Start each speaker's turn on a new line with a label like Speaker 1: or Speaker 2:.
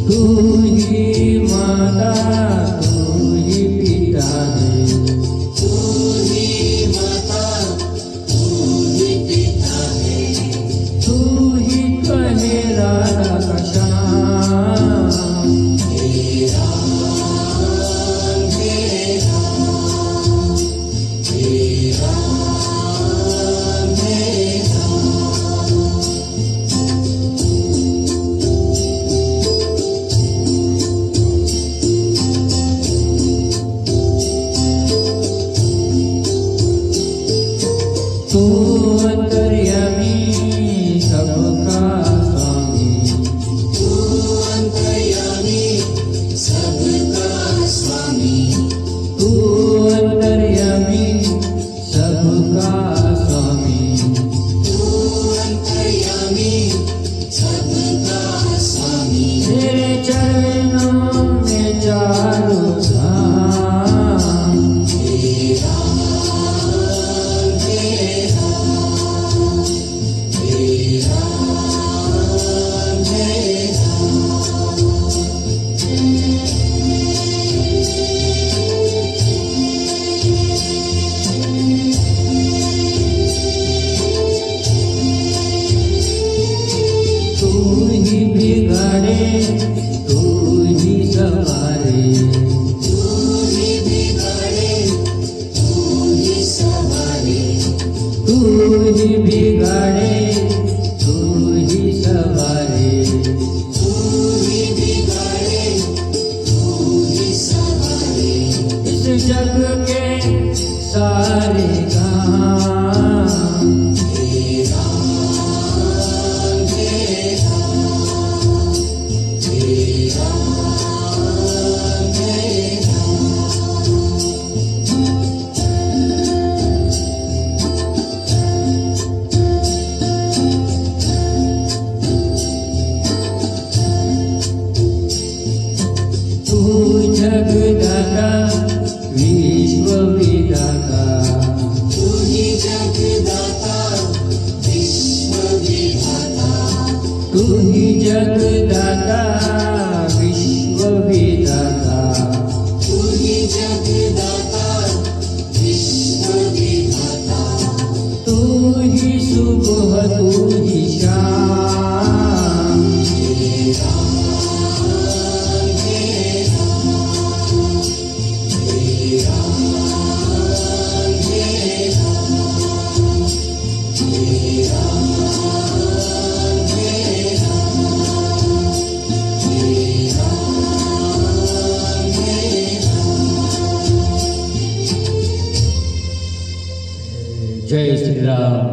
Speaker 1: तू ही माता तू ही पिता है,
Speaker 2: तू ही माता तू ही पिता है,
Speaker 1: तू ही पहला कशा
Speaker 2: हे राम हे राम हे राम हे राम।
Speaker 1: तू अंतर्यामी सबका स्वामी,
Speaker 2: तू अंतर्यामी सबका स्वामी,
Speaker 1: तू अंतर्यामी सबका स्वामी,
Speaker 2: तू अंतर्यामी सबका स्वामी।
Speaker 1: तेरे चरणों में चारों धाम,
Speaker 2: हे राम हे राम हे राम हे
Speaker 1: तू ही बिगाड़े तू ही सवारे,
Speaker 2: तू ही बिगाड़े तू ही सवारे,
Speaker 1: तू ही बिगाड़े तू ही सवारे,
Speaker 2: तू ही बिगाड़े तू ही सवारे।
Speaker 1: इस जग के सारे काम
Speaker 2: हे राम हे राम हे राम हे
Speaker 1: तू जगदाता विश्वविदाता,
Speaker 2: तू ही जगदाता विश्वविधाता,
Speaker 1: तू ही जगदाता विश्वविदाता,
Speaker 2: तू ही जगदाता विश्वविधाता।
Speaker 1: तू ही सुबह तू ही शाम,
Speaker 2: हे राम हे राम हे राम हे राम हे राम हे राम हे राम हे राम।
Speaker 1: जय श्री राम।